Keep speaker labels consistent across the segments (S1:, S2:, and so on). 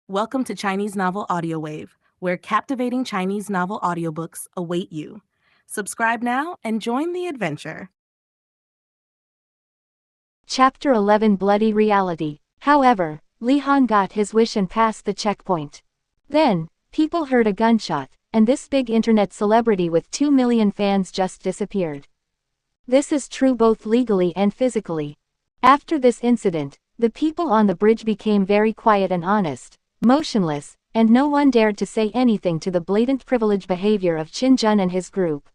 S1: Welcome to Chinese Novel Audiowave, where captivating Chinese novel audiobooks await you. Subscribe now and join the adventure.
S2: Chapter 11 Bloody Reality. However, Li Han got his wish and passed the checkpoint. Then, people heard a gunshot, and this big internet celebrity with 2 million fans just disappeared. This is true both legally and physically. After this incident, the people on the bridge became very quiet and honest, motionless, and no one dared to say anything to the blatant privileged behavior of Qin Jun and his group.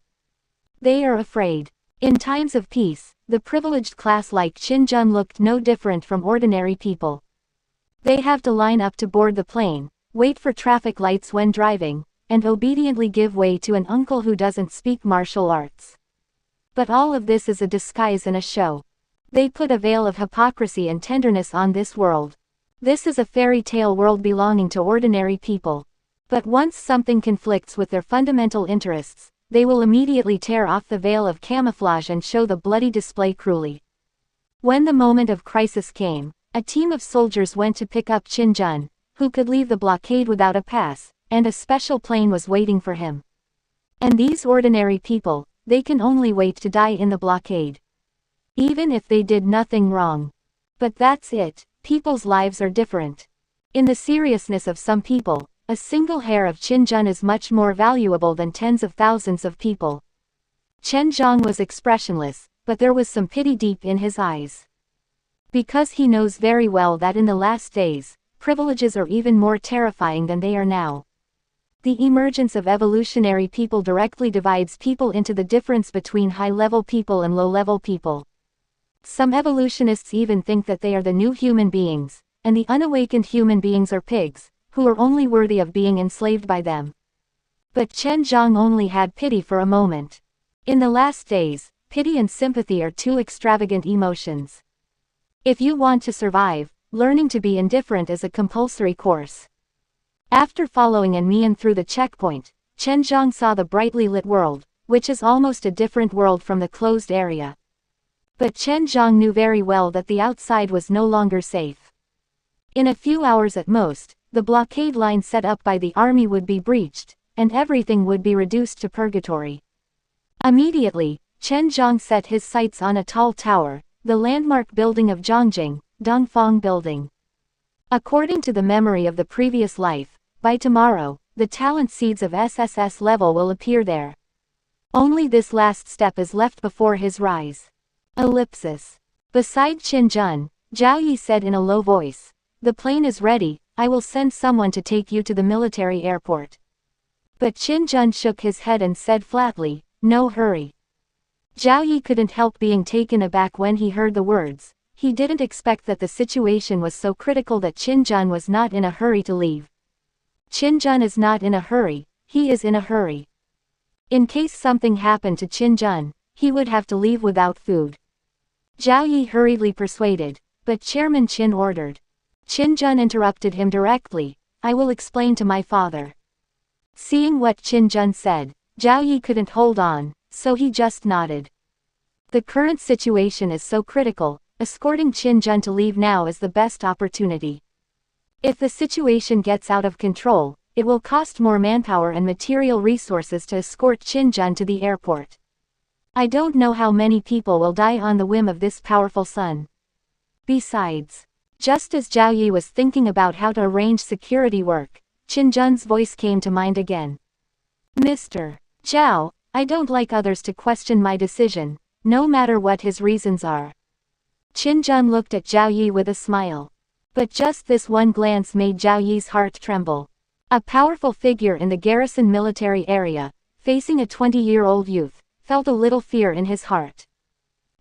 S2: They are afraid. In times of peace, the privileged class like Qin Jun looked no different from ordinary people. They have to line up to board the plane, wait for traffic lights when driving, and obediently give way to an uncle who doesn't speak martial arts. But all of this is a disguise and a show. They put a veil of hypocrisy and tenderness on this world. This is a fairy tale world belonging to ordinary people. But once something conflicts with their fundamental interests, they will immediately tear off the veil of camouflage and show the bloody display cruelly. When the moment of crisis came, a team of soldiers went to pick up Qin Jun, who could leave the blockade without a pass, and a special plane was waiting for him. And these ordinary people, they can only wait to die in the blockade. Even if they did nothing wrong. But that's it. People's lives are different. In the seriousness of some people, a single hair of Qin Jun is much more valuable than tens of thousands of people. Chen Zhang was expressionless, but there was some pity deep in his eyes. Because he knows very well that in the last days, privileges are even more terrifying than they are now. The emergence of evolutionary people directly divides people into the difference between high-level people and low-level people. Some evolutionists even think that they are the new human beings, and the unawakened human beings are pigs, who are only worthy of being enslaved by them. But Chen Zhang only had pity for a moment. In the last days, pity and sympathy are two extravagant emotions. If you want to survive, learning to be indifferent is a compulsory course. After following An Mian through the checkpoint, Chen Zhang saw the brightly lit world, which is almost a different world from the closed area. But Chen Zhang knew very well that the outside was no longer safe. In a few hours at most, the blockade line set up by the army would be breached, and everything would be reduced to purgatory. Immediately, Chen Zhang set his sights on a tall tower, the landmark building of Zhongjing, Dongfang Building. According to the memory of the previous life, by tomorrow, the talent seeds of SSS level will appear there. Only this last step is left before his rise. Ellipsis. Beside Qin Jun, Zhao Yi said in a low voice, "The plane is ready, I will send someone to take you to the military airport." But Qin Jun shook his head and said flatly, "No hurry." Zhao Yi couldn't help being taken aback when he heard the words. He didn't expect that the situation was so critical that Qin Jun was not in a hurry to leave. Qin Jun is not in a hurry, he is in a hurry. In case something happened to Qin Jun, he would have to leave without food. Zhao Yi hurriedly persuaded, but Chairman Qin ordered. Qin Jun interrupted him directly, "I will explain to my father." Seeing what Qin Jun said, Zhao Yi couldn't hold on, so he just nodded. The current situation is so critical, escorting Qin Jun to leave now is the best opportunity. If the situation gets out of control, it will cost more manpower and material resources to escort Qin Jun to the airport. I don't know how many people will die on the whim of this powerful son. Besides, just as Zhao Yi was thinking about how to arrange security work, Qin Jun's voice came to mind again. "Mr. Zhao, I don't like others to question my decision, no matter what his reasons are." Qin Jun looked at Zhao Yi with a smile. But just this one glance made Zhao Yi's heart tremble. A powerful figure in the garrison military area, facing a 20-year-old youth, felt a little fear in his heart.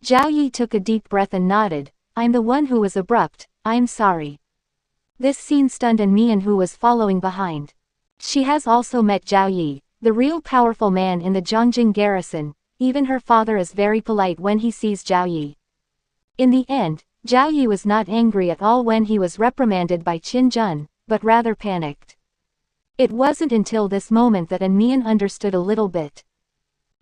S2: Zhao Yi took a deep breath and nodded, "I'm the one who was abrupt, I'm sorry." This scene stunned An Mian, who was following behind. She has also met Zhao Yi, the real powerful man in the Zhongjing garrison. Even her father is very polite when he sees Zhao Yi. In the end, Zhao Yi was not angry at all when he was reprimanded by Qin Jun, but rather panicked. It wasn't until this moment that An Mian understood a little bit.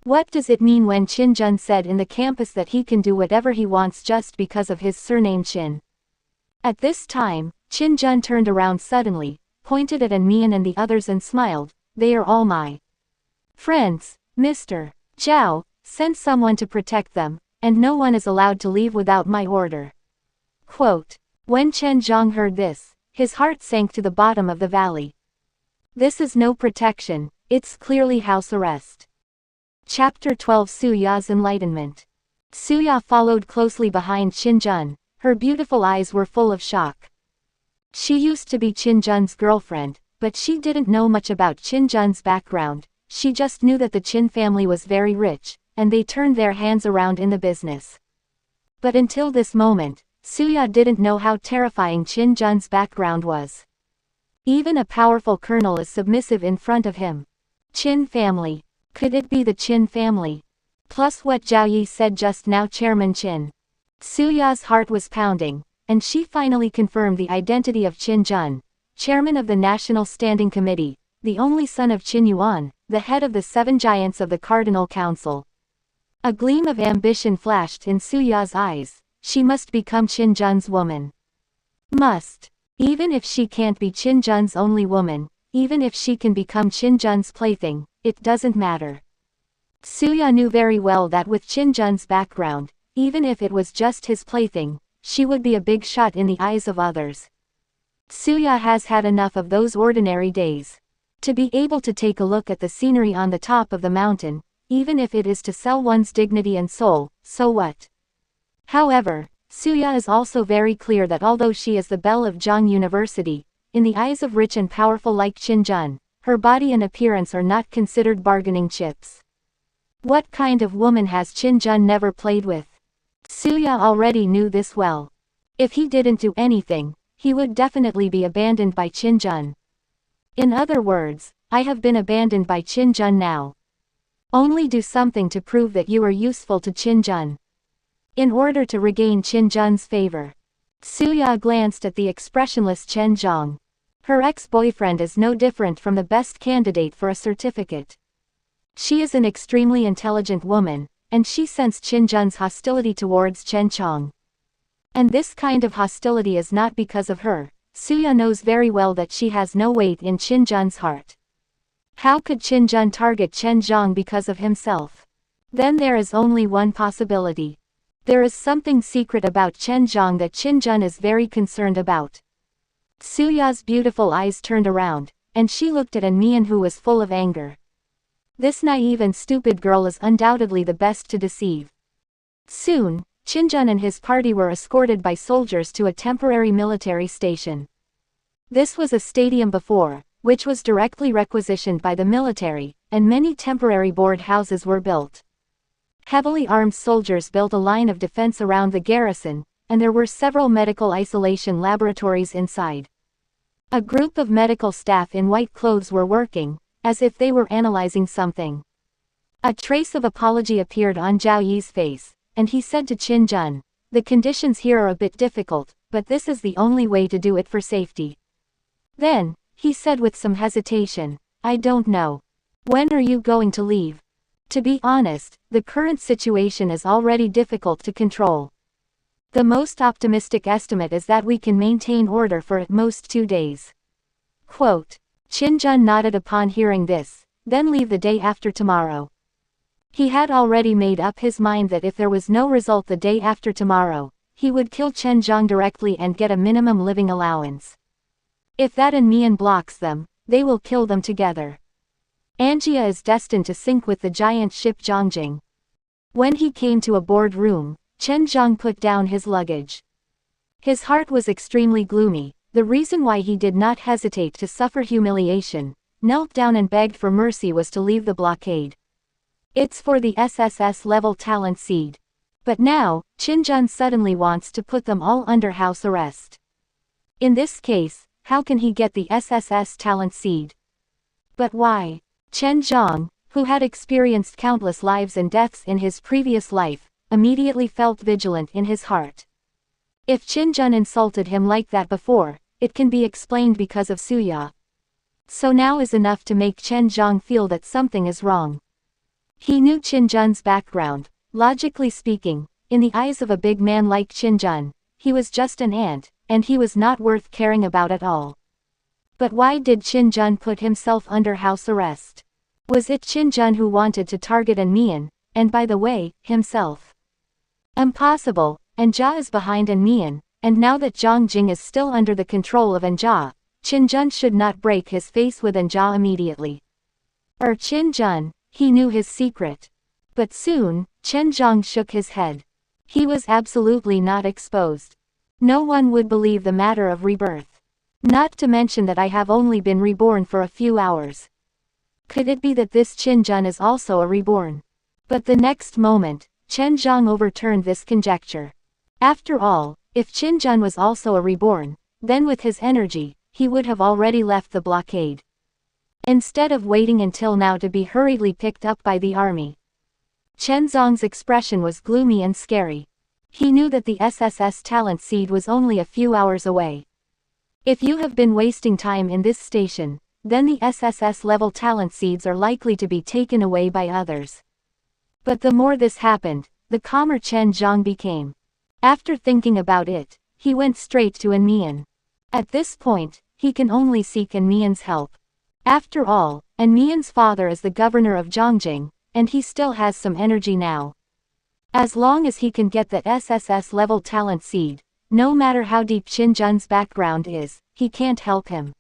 S2: What does it mean when Qin Jun said in the campus that he can do whatever he wants just because of his surname Qin? At this time, Qin Jun turned around suddenly, pointed at Mian and the others and smiled. They are all my friends, Mr. Zhao. Send someone to protect them, and no one is allowed to leave without my order. Quote. When Chen Zhang heard this, his heart sank to the bottom of the valley. This is no protection, it's clearly house arrest. Chapter 12 Su Ya's Enlightenment. Su Ya followed closely behind Qin Jun. Her beautiful eyes were full of shock. She used to be Qin Jun's girlfriend, but she didn't know much about Qin Jun's background. She just knew that the Qin family was very rich, and they turned their hands around in the business. But until this moment, Su Ya didn't know how terrifying Qin Jun's background was. Even a powerful colonel is submissive in front of him. Qin family. Could it be the Qin family? Plus what Zhao Yi said just now, Chairman Qin. Su Ya's heart was pounding, and she finally confirmed the identity of Qin Jun, chairman of the National Standing Committee, the only son of Qin Yuan, the head of the 7 giants of the Cardinal Council. A gleam of ambition flashed in Su Ya's eyes. She must become Qin Jun's woman. Must. Even if she can't be Qin Jun's only woman, even if she can become Qin Jun's plaything, it doesn't matter. Su Ya knew very well that with Qin Jun's background, even if it was just his plaything, she would be a big shot in the eyes of others. Su Ya has had enough of those ordinary days. To be able to take a look at the scenery on the top of the mountain, even if it is to sell one's dignity and soul, so what? However, Su Ya is also very clear that although she is the belle of Zhang University, in the eyes of rich and powerful like Qin Jun, her body and appearance are not considered bargaining chips. What kind of woman has Qin Jun never played with? Su Ya already knew this well. If he didn't do anything, he would definitely be abandoned by Qin Jun. In other words, I have been abandoned by Qin Jun now. Only do something to prove that you are useful to Qin Jun. In order to regain Qin Jun's favor. Su Ya glanced at the expressionless Chen Zhang. Her ex-boyfriend is no different from the best candidate for a certificate. She is an extremely intelligent woman, and she sensed Qin Jun's hostility towards Chen Chong. And this kind of hostility is not because of her. Su Ya knows very well that she has no weight in Qin Jun's heart. How could Qin Jun target Chen Zhang because of himself? Then there is only one possibility. There is something secret about Chen Zhang that Qin Jun is very concerned about. Su Ya's beautiful eyes turned around, and she looked at An Mian who was full of anger. This naive and stupid girl is undoubtedly the best to deceive. Soon, Qin Jun and his party were escorted by soldiers to a temporary military station. This was a stadium before, which was directly requisitioned by the military, and many temporary board houses were built. Heavily armed soldiers built a line of defense around the garrison, and there were several medical isolation laboratories inside. A group of medical staff in white clothes were working, as if they were analyzing something. A trace of apology appeared on Zhao Yi's face, and he said to Qin Jun, "The conditions here are a bit difficult, but this is the only way to do it for safety." Then, he said with some hesitation, "I don't know. When are you going to leave? To be honest, the current situation is already difficult to control. The most optimistic estimate is that we can maintain order for at most 2 days." Quote. Qin Jun nodded upon hearing this, "Then leave the day after tomorrow." He had already made up his mind that if there was no result the day after tomorrow, he would kill Chen Zhang directly and get a minimum living allowance. If that An Mian blocks them, they will kill them together. Angia is destined to sink with the giant ship Zhongjing. When he came to a board room, Chen Zhang put down his luggage. His heart was extremely gloomy. The reason why he did not hesitate to suffer humiliation, knelt down and begged for mercy was to leave the blockade. It's for the SSS level talent seed. But now, Qin Jun suddenly wants to put them all under house arrest. In this case, how can he get the SSS talent seed? But why? Chen Zhang, who had experienced countless lives and deaths in his previous life, immediately felt vigilant in his heart. If Qin Jun insulted him like that before, it can be explained because of Su Ya. So now is enough to make Chen Zhang feel that something is wrong. He knew Qin Jun's background. Logically speaking, in the eyes of a big man like Qin Jun, he was just an ant, and he was not worth caring about at all. But why did Qin Jun put himself under house arrest? Was it Qin Jun who wanted to target An Mian, and by the way, himself? Impossible, Anja is behind An Mian, and now that Zhang Jing is still under the control of Anja, Qin Jun should not break his face with Anja immediately. Qin Jun, he knew his secret. But soon, Chen Zhang shook his head. He was absolutely not exposed. No one would believe the matter of rebirth. Not to mention that I have only been reborn for a few hours. Could it be that this Qin Jun is also a reborn? But the next moment, Chen Zhang overturned this conjecture. After all, if Qin Jun was also a reborn, then with his energy, he would have already left the blockade. Instead of waiting until now to be hurriedly picked up by the army. Chen Zhang's expression was gloomy and scary. He knew that the SSS talent seed was only a few hours away. If you have been wasting time in this station, then the SSS level talent seeds are likely to be taken away by others. But the more this happened, the calmer Chen Zhang became. After thinking about it, he went straight to An Mian. At this point, he can only seek An Mian's help. After all, An Mian's father is the governor of Zhongjing, and he still has some energy now. As long as he can get the SSS level talent seed, no matter how deep Qin Jun's background is, he can't help him.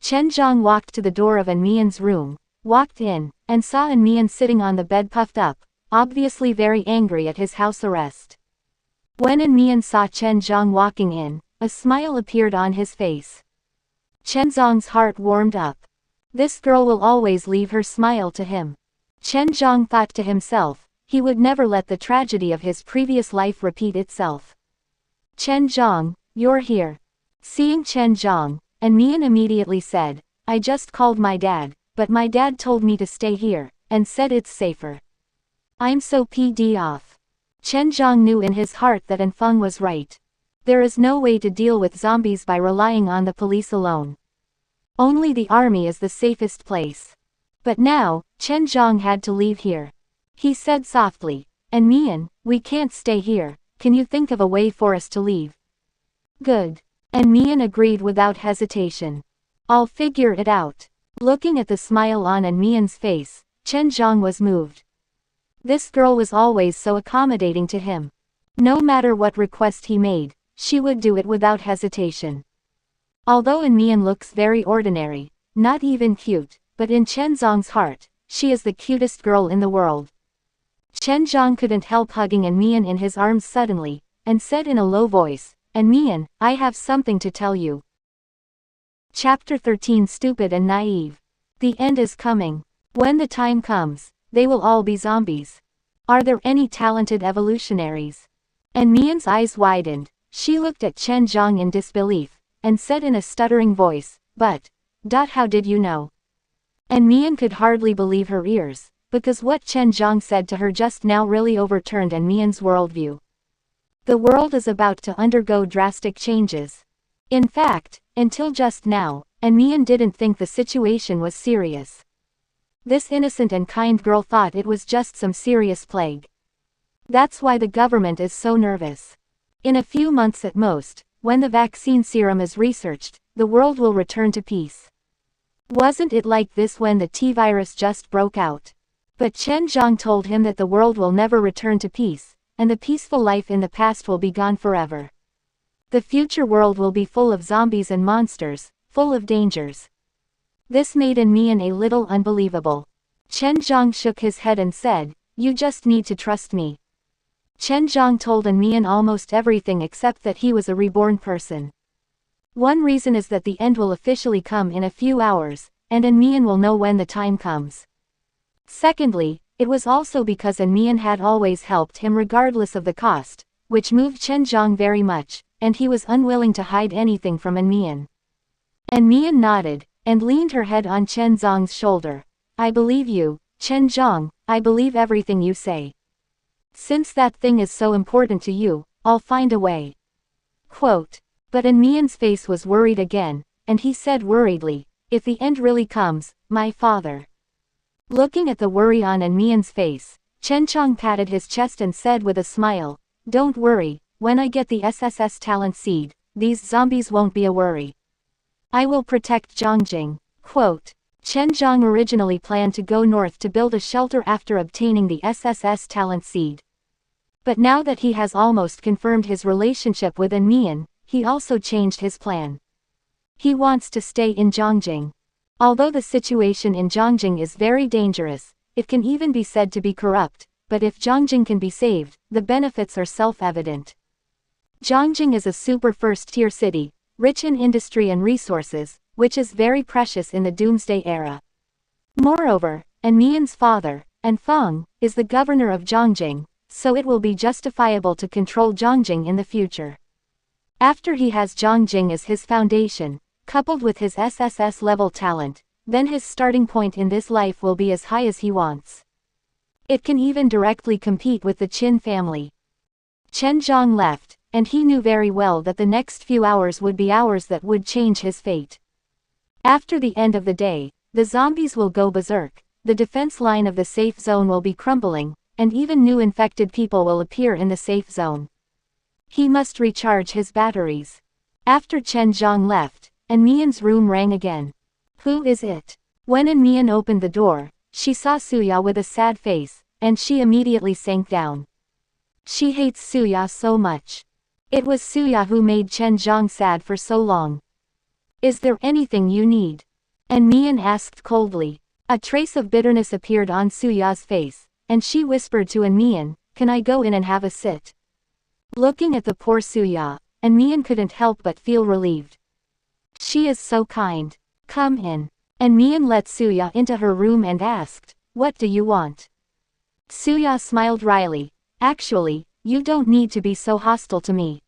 S2: Chen Zhang walked to the door of An Mian's room, walked in, and saw An Mian sitting on the bed puffed up, obviously very angry at his house arrest. When An Mian saw Chen Zhang walking in, a smile appeared on his face. Chen Zhang's heart warmed up. This girl will always leave her smile to him. Chen Zhang thought to himself, he would never let the tragedy of his previous life repeat itself. Chen Zhang, you're here. Seeing Chen Zhang, An Mian immediately said, I just called my dad, but my dad told me to stay here, and said it's safer. I'm so pd off. Chen Zhang knew in his heart that An Feng was right. There is no way to deal with zombies by relying on the police alone. Only the army is the safest place. But now, Chen Zhang had to leave here. He said softly, An Mian, we can't stay here, can you think of a way for us to leave? Good. An Mian agreed without hesitation. I'll figure it out. Looking at the smile on An Mian's face, Chen Zhang was moved. This girl was always so accommodating to him. No matter what request he made, she would do it without hesitation. Although An Mian looks very ordinary, not even cute, but in Chen Zhang's heart, she is the cutest girl in the world. Chen Zhang couldn't help hugging An Mian in his arms suddenly, and said in a low voice, An Mian, I have something to tell you. Chapter 13 Stupid and Naive. The end is coming. When the time comes, they will all be zombies. Are there any talented evolutionaries? An Mian's eyes widened. She looked at Chen Zhang in disbelief, and said in a stuttering voice, but, how did you know? An Mian could hardly believe her ears, because what Chen Zhang said to her just now really overturned An Mian's worldview. The world is about to undergo drastic changes. In fact, until just now, An Mian didn't think the situation was serious. This innocent and kind girl thought it was just some serious plague. That's why the government is so nervous. In a few months at most, when the vaccine serum is researched, the world will return to peace. Wasn't it like this when the T-virus just broke out? But Chen Zhang told him that the world will never return to peace, and the peaceful life in the past will be gone forever. The future world will be full of zombies and monsters, full of dangers. This made An Mian a little unbelievable. Chen Zhang shook his head and said, you just need to trust me. Chen Zhang told An Mian almost everything except that he was a reborn person. One reason is that the end will officially come in a few hours, and An Mian will know when the time comes. Secondly, it was also because An Mian had always helped him regardless of the cost, which moved Chen Zhang very much, and he was unwilling to hide anything from An Mian. An Mian nodded, and leaned her head on Chen Zhang's shoulder. I believe you, Chen Zhang, I believe everything you say. Since that thing is so important to you, I'll find a way. Quote. But An Mian's face was worried again, and he said worriedly, if the end really comes, my father. Looking at the worry on An Mian's face, Chen Chong patted his chest and said with a smile, don't worry, when I get the SSS talent seed, these zombies won't be a worry. I will protect Zhongjing. Quote, Chen Zhang originally planned to go north to build a shelter after obtaining the SSS talent seed. But now that he has almost confirmed his relationship with An Mian, he also changed his plan. He wants to stay in Zhongjing. Although the situation in Zhongjing is very dangerous, it can even be said to be corrupt, but if Zhongjing can be saved, the benefits are self-evident. Zhongjing is a super first-tier city, rich in industry and resources, which is very precious in the Doomsday era. Moreover, An Mian's father, An Feng, is the governor of Zhongjing, so it will be justifiable to control Zhongjing in the future. After he has Zhongjing as his foundation, coupled with his SSS level talent, then his starting point in this life will be as high as he wants. It can even directly compete with the Qin family. Chen Zhang left, and he knew very well that the next few hours would be hours that would change his fate. After the end of the day, the zombies will go berserk, the defense line of the safe zone will be crumbling, and even new infected people will appear in the safe zone. He must recharge his batteries. After Chen Zhang left, An Mian's room rang again. Who is it? When An Mian opened the door, she saw Suya with a sad face, and she immediately sank down. She hates Suya so much. It was Suya who made Chen Zhang sad for so long. Is there anything you need? An Mian asked coldly. A trace of bitterness appeared on Suya's face, and she whispered to An Mian, Can I go in and have a sit? Looking at the poor Suya, An Mian couldn't help but feel relieved. She is so kind. Come in. An Mian let Suya into her room and asked, What do you want? Suya smiled wryly. Actually, you don't need to be so hostile to me.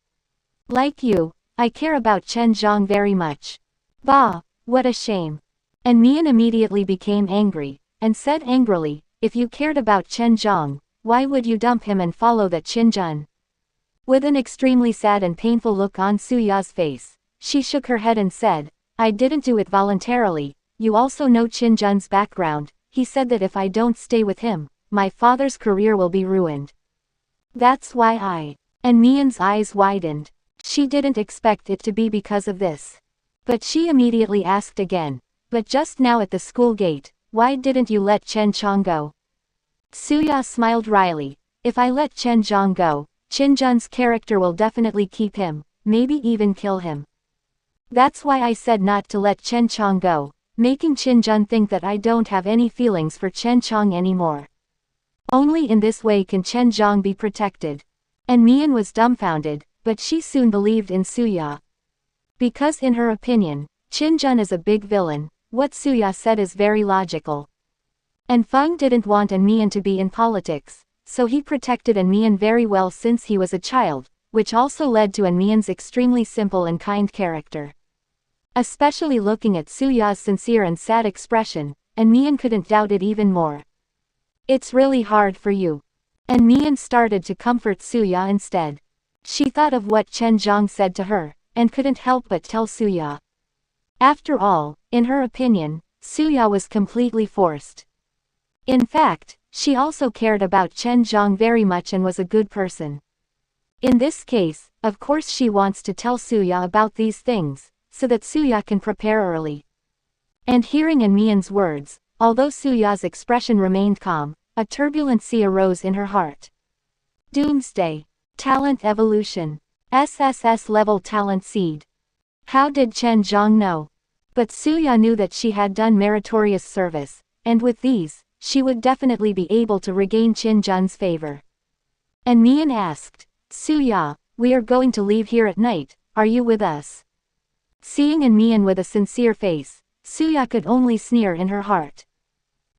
S2: Like you, I care about Chen Zhang very much. Bah, what a shame. An Mian immediately became angry, and said angrily, If you cared about Chen Zhang, why would you dump him and follow that Qin Jun? With an extremely sad and painful look on Suya's face, she shook her head and said, I didn't do it voluntarily. You also know Qin Jun's background. He said that if I don't stay with him, my father's career will be ruined. That's why An Mian's eyes widened. She didn't expect it to be because of this. But she immediately asked again, But just now at the school gate, why didn't you let Chen Chong go? Suya smiled wryly. If I let Chen Zhang go, Qin Jun's character will definitely keep him, maybe even kill him. That's why I said not to let Chen Chong go, making Qin Jun think that I don't have any feelings for Chen Chong anymore. Only in this way can Chen Zhang be protected. An Mian was dumbfounded, but she soon believed in Suya. Because in her opinion, Qin Jun is a big villain, what Suya said is very logical. An Feng didn't want An Mian to be in politics, so he protected An Mian very well since he was a child, which also led to An Mian's extremely simple and kind character. Especially looking at Suya's sincere and sad expression, An Mian couldn't doubt it even more. It's really hard for you. An Mian started to comfort Suya instead. She thought of what Chen Zhang said to her, and couldn't help but tell Suya. After all, in her opinion, Suya was completely forced. In fact, she also cared about Chen Zhang very much and was a good person. In this case, of course she wants to tell Suya about these things, so that Suya can prepare early. And hearing An Mian's words, although Suya's expression remained calm, a turbulent sea arose in her heart. Doomsday. Talent evolution. SSS level talent seed. How did Chen Zhang know? But Suya knew that she had done meritorious service, and with these, she would definitely be able to regain Qin Jun's favor. An Mian asked, Suya, we are going to leave here at night, are you with us? Seeing An Mian with a sincere face, Suya could only sneer in her heart.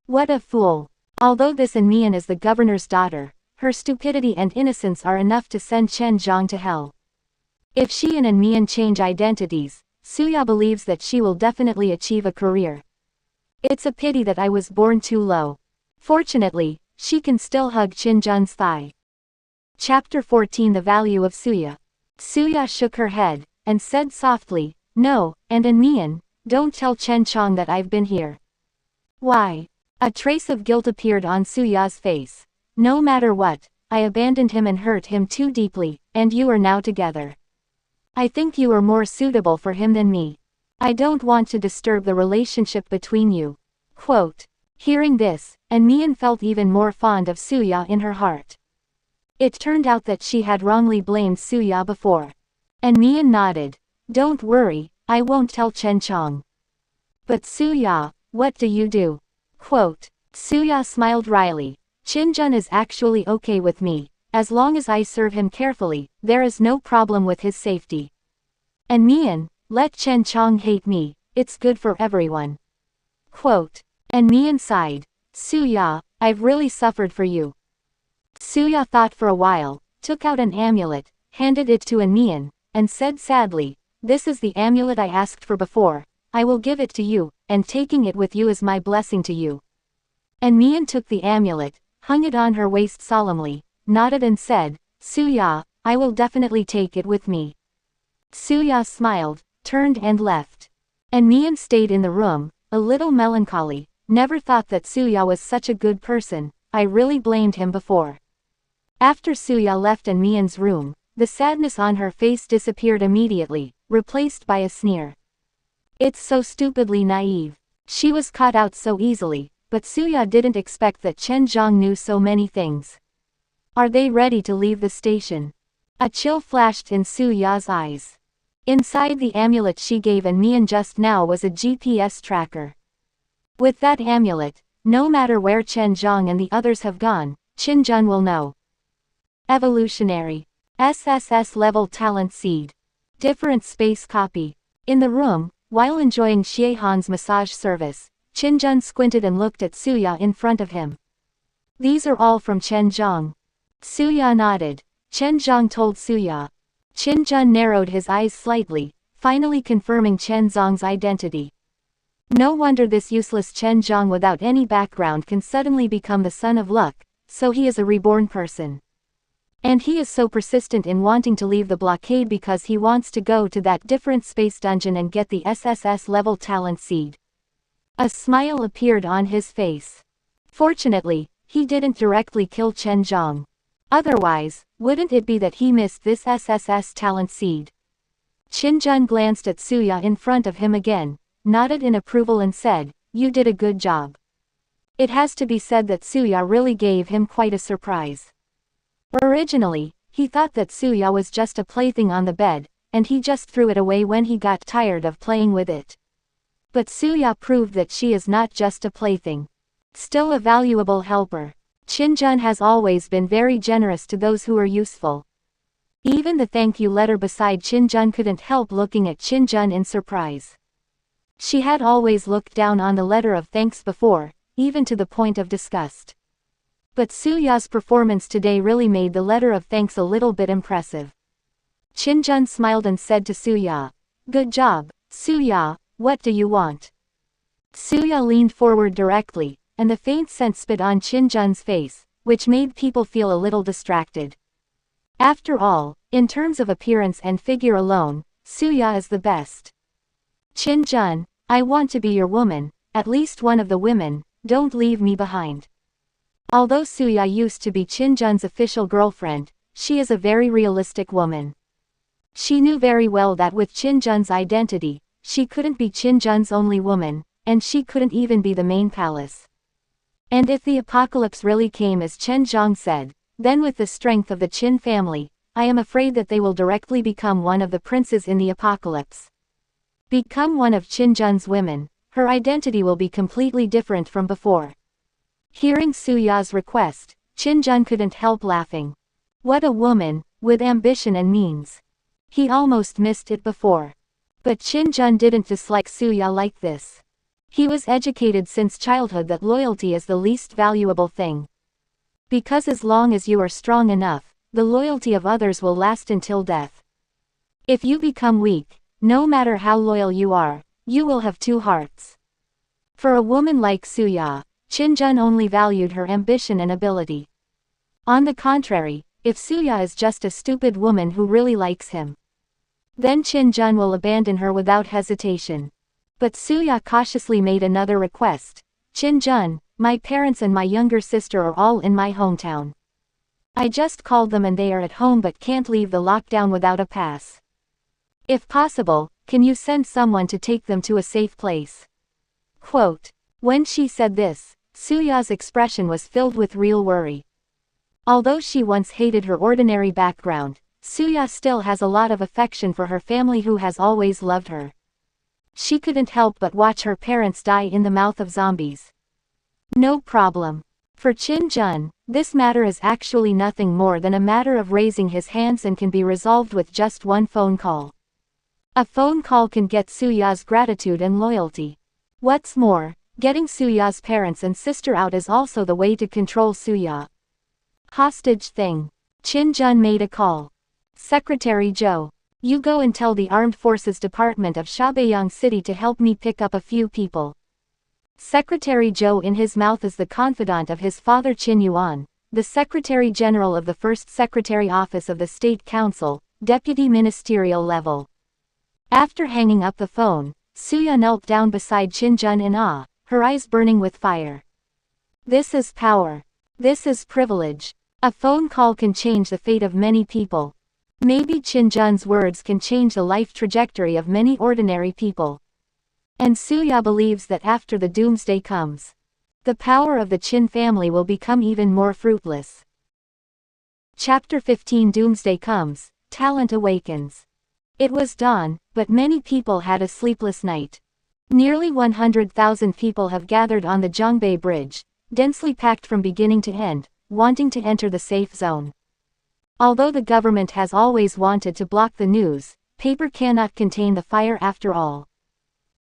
S2: What a fool. Although this An Mian is the governor's daughter, her stupidity and innocence are enough to send Chen Zhang to hell. If she and An Mian change identities, Suya believes that she will definitely achieve a career. It's a pity that I was born too low. Fortunately, she can still hug Qin Jun's thigh. Chapter 14 The Value of Suya. Suya shook her head, and said softly, No, and An Mian, don't tell Chen Chong that I've been here. Why? A trace of guilt appeared on Suya's face. No matter what, I abandoned him and hurt him too deeply, and you are now together. I think you are more suitable for him than me. I don't want to disturb the relationship between you. Quote. Hearing this, Mian felt even more fond of Suya in her heart. It turned out that she had wrongly blamed Suya before. Mian nodded. Don't worry, I won't tell Chen Chong. But Suya, what do you do? Quote. Suya smiled wryly. Qinjun is actually okay with me. As long as I serve him carefully, there is no problem with his safety. Mian, let Chen Chong hate me, it's good for everyone. Quote. Mian sighed. Suya, I've really suffered for you. Suya thought for a while, took out an amulet, handed it to Mian, and said sadly, this is the amulet I asked for before, I will give it to you, and taking it with you is my blessing to you. Mian took the amulet, hung it on her waist solemnly, nodded and said, Suya, I will definitely take it with me. Suya smiled, turned and left. Mian stayed in the room, a little melancholy, never thought that Suya was such a good person, I really blamed him before. After Suya left Mian's room, the sadness on her face disappeared immediately, replaced by a sneer. It's so stupidly naive. She was caught out so easily, but Suya didn't expect that Chen Zhang knew so many things. Are they ready to leave the station? A chill flashed in Suya's eyes. Inside the amulet she gave Mian just now was a GPS tracker. With that amulet, no matter where Chen Zhang and the others have gone, Qinjun will know. Evolutionary. SSS level talent seed. Different space copy. In the room, while enjoying Xiehan's massage service, Qinjun squinted and looked at Suya in front of him. These are all from Chen Zhang. Suya nodded. Chen Zhang told Suya. Qinjun narrowed his eyes slightly, finally confirming Chen Zhang's identity. No wonder this useless Chen Zhang without any background can suddenly become the son of luck, so he is a reborn person. And he is so persistent in wanting to leave the blockade because he wants to go to that different space dungeon and get the SSS level talent seed. A smile appeared on his face. Fortunately, he didn't directly kill Chen Zhang. Otherwise, wouldn't it be that he missed this SSS talent seed? Qinjun glanced at Suya in front of him again, nodded in approval and said, you did a good job. It has to be said that Suya really gave him quite a surprise. Originally, he thought that Suya was just a plaything on the bed, and he just threw it away when he got tired of playing with it. But Suya proved that she is not just a plaything. Still a valuable helper. Qinjun has always been very generous to those who are useful. Even the thank you letter beside Qinjun couldn't help looking at Qinjun in surprise. She had always looked down on the letter of thanks before, even to the point of disgust. But Suya's performance today really made the letter of thanks a little bit impressive. Qinjun smiled and said to Suya, good job, Suya, what do you want? Suya leaned forward directly, and the faint scent spit on Qinjun's face, which made people feel a little distracted. After all, in terms of appearance and figure alone, Suya is the best. Qinjun, I want to be your woman, at least one of the women, don't leave me behind. Although Suya used to be Qinjun's official girlfriend, she is a very realistic woman. She knew very well that with Qinjun's identity, she couldn't be Qinjun's only woman, and she couldn't even be the main palace. And if the apocalypse really came as Chen Zhang said, then with the strength of the Qin family, I am afraid that they will directly become one of the princes in the apocalypse. Become one of Qinjun's women, her identity will be completely different from before. Hearing Suya's request, Qinjun couldn't help laughing. What a woman, with ambition and means. He almost missed it before. But Qinjun didn't dislike Suya like this. He was educated since childhood that loyalty is the least valuable thing. Because as long as you are strong enough, the loyalty of others will last until death. If you become weak, no matter how loyal you are, you will have two hearts. For a woman like Suya, Qinjun only valued her ambition and ability. On the contrary, if Suya is just a stupid woman who really likes him, then Qinjun will abandon her without hesitation. But Suya cautiously made another request. Qinjun, my parents and my younger sister are all in my hometown. I just called them and they are at home but can't leave the lockdown without a pass. If possible, Can you send someone to take them to a safe place? Quote. When she said this, Suya's expression was filled with real worry. Although she once hated her ordinary background, Suya still has a lot of affection for her family who has always loved her. She couldn't help but watch her parents die in the mouth of zombies. No problem. For Chin Jun, this matter is actually nothing more than a matter of raising his hands and can be resolved with just one phone call. A phone call can get Suya's gratitude and loyalty. What's more, getting Suya's parents and sister out is also the way to control Suya. Hostage thing. Chin Jun made a call. Secretary Zhou, you go and tell the Armed Forces Department of Shaobayang City to help me pick up a few people. Secretary Zhou in his mouth is the confidant of his father Qin Yuan, the Secretary General of the First Secretary Office of the State Council, deputy ministerial level. After hanging up the phone, Suya knelt down beside Chin Jun in awe, her eyes burning with fire. This is power. This is privilege. A phone call can change the fate of many people. Maybe Chin Jun's words can change the life trajectory of many ordinary people. And Suya believes that after the doomsday comes, the power of the Qin family will become even more fruitless. Chapter 15 Doomsday Comes, Talent Awakens. It was dawn, but many people had a sleepless night. Nearly 100,000 people have gathered on the Zhongbei Bridge, densely packed from beginning to end, wanting to enter the safe zone. Although the government has always wanted to block the news, paper cannot contain the fire after all.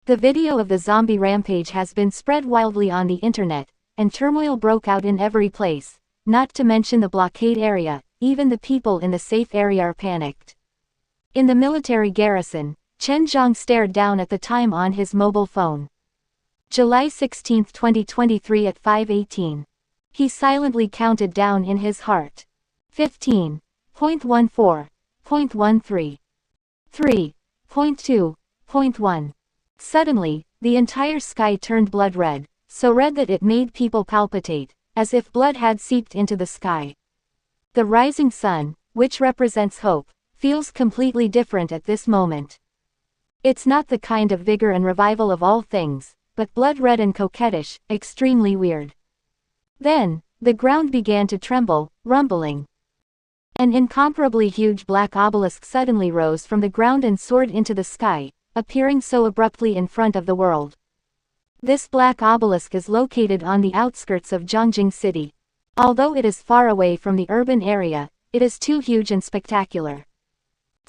S2: The video of the zombie rampage has been spread wildly on the internet, and turmoil broke out in every place, not to mention the blockade area. Even the people in the safe area are panicked. In the military garrison, Chen Zhang stared down at the time on his mobile phone. July 16, 2023 at 5:18. He silently counted down in his heart. 15.14, 0.13, 3.2, 0.1. Suddenly, the entire sky turned blood red, so red that it made people palpitate, as if blood had seeped into the sky. The rising sun, which represents hope, feels completely different at this moment. It's not the kind of vigor and revival of all things, but blood red and coquettish, extremely weird. Then, the ground began to tremble, rumbling. An incomparably huge black obelisk suddenly rose from the ground and soared into the sky, appearing so abruptly in front of the world. This black obelisk is located on the outskirts of Zhongjing City. Although it is far away from the urban area, it is too huge and spectacular.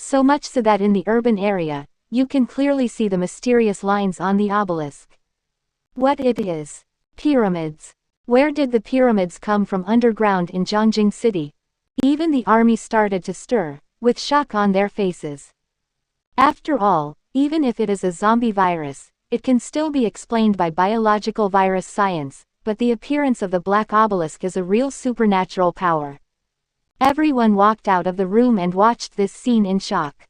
S2: So much so that in the urban area, you can clearly see the mysterious lines on the obelisk. What it is? Pyramids. Where did the pyramids come from underground in Zhongjing City? Even the army started to stir, with shock on their faces. After all, even if it is a zombie virus, it can still be explained by biological virus science, but the appearance of the black obelisk is a real supernatural power. Everyone walked out of the room and watched this scene in shock.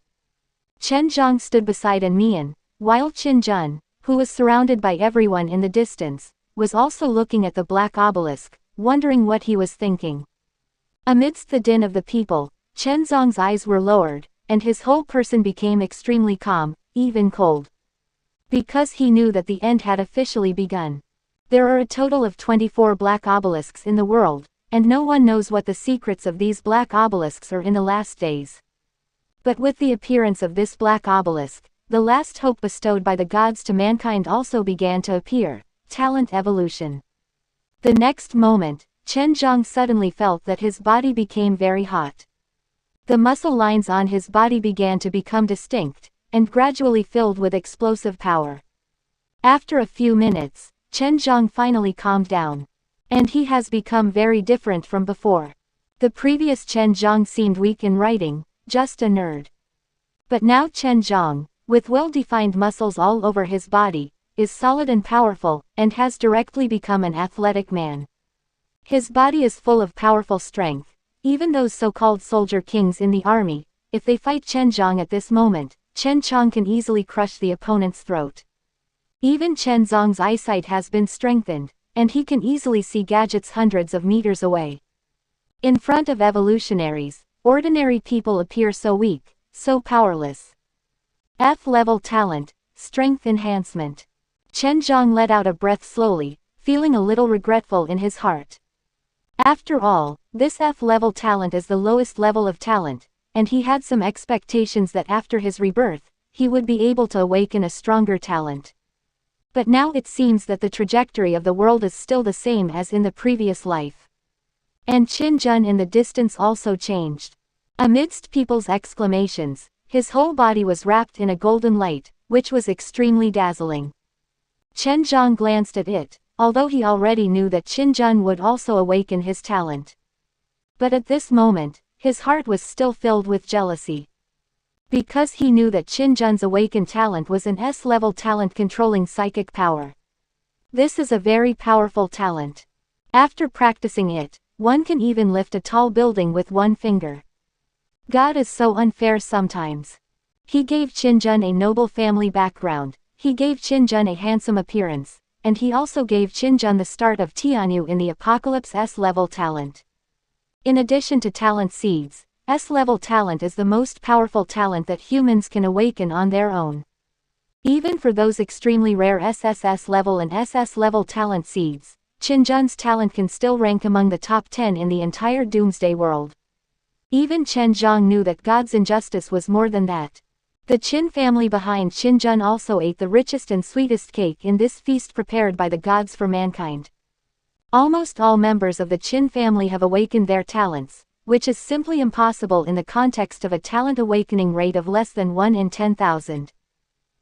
S2: Chen Zhang stood beside An Mian, while Qin Jun, who was surrounded by everyone in the distance, was also looking at the black obelisk, wondering what he was thinking. Amidst the din of the people, Chen Zhang's eyes were lowered, and his whole person became extremely calm, even cold. Because he knew that the end had officially begun. There are a total of 24 black obelisks in the world, and no one knows what the secrets of these black obelisks are in the last days. But with the appearance of this black obelisk, the last hope bestowed by the gods to mankind also began to appear: talent evolution. The next moment, Chen Zhang suddenly felt that his body became very hot. The muscle lines on his body began to become distinct, and gradually filled with explosive power. After a few minutes, Chen Zhang finally calmed down. And he has become very different from before. The previous Chen Zhang seemed weak in writing, just a nerd. But now Chen Zhang, with well-defined muscles all over his body, is solid and powerful, and has directly become an athletic man. His body is full of powerful strength. Even those so-called soldier kings in the army, if they fight Chen Zhang at this moment, Chen Zhang can easily crush the opponent's throat. Even Chen Zhang's eyesight has been strengthened, and he can easily see gadgets hundreds of meters away. In front of evolutionaries, ordinary people appear so weak, so powerless. F-level talent, strength enhancement. Chen Zhang let out a breath slowly, feeling a little regretful in his heart. After all, this F-level talent is the lowest level of talent, and he had some expectations that after his rebirth, he would be able to awaken a stronger talent. But now it seems that the trajectory of the world is still the same as in the previous life. And Qin Jun in the distance also changed. Amidst people's exclamations, his whole body was wrapped in a golden light, which was extremely dazzling. Chen Zhang glanced at it, although he already knew that Qin Jun would also awaken his talent. But at this moment, his heart was still filled with jealousy. Because he knew that Qin Jun's awakened talent was an S-level talent controlling psychic power. This is a very powerful talent. After practicing it, one can even lift a tall building with one finger. God is so unfair sometimes. He gave Qin Jun a noble family background, he gave Qin Jun a handsome appearance, and he also gave Qin Jun the start of Tianyu in the Apocalypse S-level talent. In addition to talent seeds, S-level talent is the most powerful talent that humans can awaken on their own. Even for those extremely rare SSS level and SS level talent seeds, Qin Jun's talent can still rank among the top 10 in the entire Doomsday world. Even Chen Zhang knew that God's injustice was more than that. The Qin family behind Qin Jun also ate the richest and sweetest cake in this feast prepared by the gods for mankind. Almost all members of the Qin family have awakened their talents, which is simply impossible in the context of a talent awakening rate of less than 1 in 10,000.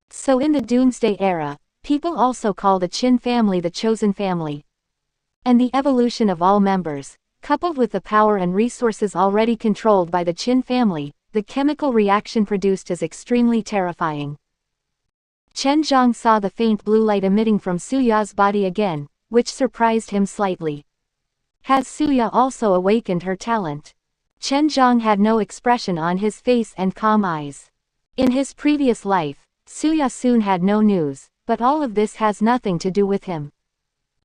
S2: So in the Doomsday era, people also call the Qin family the chosen family. And the evolution of all members, coupled with the power and resources already controlled by the Qin family, the chemical reaction produced is extremely terrifying. Chen Zhang saw the faint blue light emitting from Suya's body again, which surprised him slightly. Has Suya also awakened her talent? Chen Zhang had no expression on his face and calm eyes. In his previous life, Suya soon had no news, but all of this has nothing to do with him.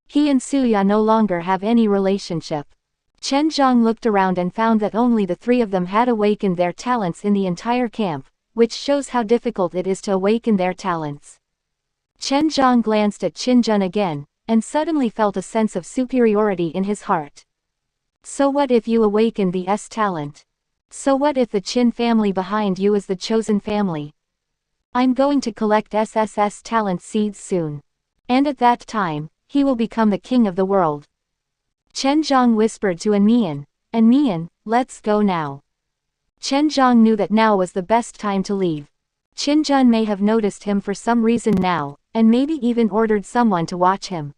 S2: He and Suya no longer have any relationship. Chen Zhang looked around and found that only the three of them had awakened their talents in the entire camp, which shows how difficult it is to awaken their talents. Chen Zhang glanced at Qin Jun again, and suddenly felt a sense of superiority in his heart. So what if you awakened the S talent? So what if the Qin family behind you is the chosen family? I'm going to collect SSS talent seeds soon. And at that time, he will become the king of the world. Chen Zhang whispered to Mian, let's go now. Chen Zhang knew that now was the best time to leave. Qin Jun may have noticed him for some reason now, and maybe even ordered someone to watch him.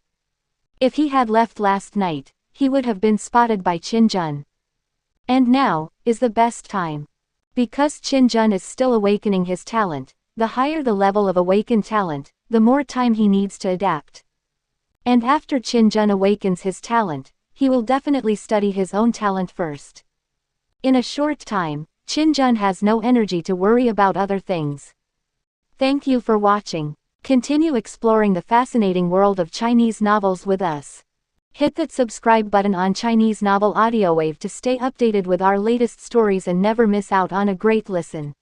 S2: If he had left last night, he would have been spotted by Qin Jun. And now is the best time. Because Qin Jun is still awakening his talent, the higher the level of awakened talent, the more time he needs to adapt. And after Qin Jun awakens his talent, he will definitely study his own talent first. In a short time, Qin Jun has no energy to worry about other things. Thank you for watching. Continue exploring the fascinating world of Chinese novels with us. Hit that subscribe button on Chinese Novel Audiowave to stay updated with our latest stories and never miss out on a great listen.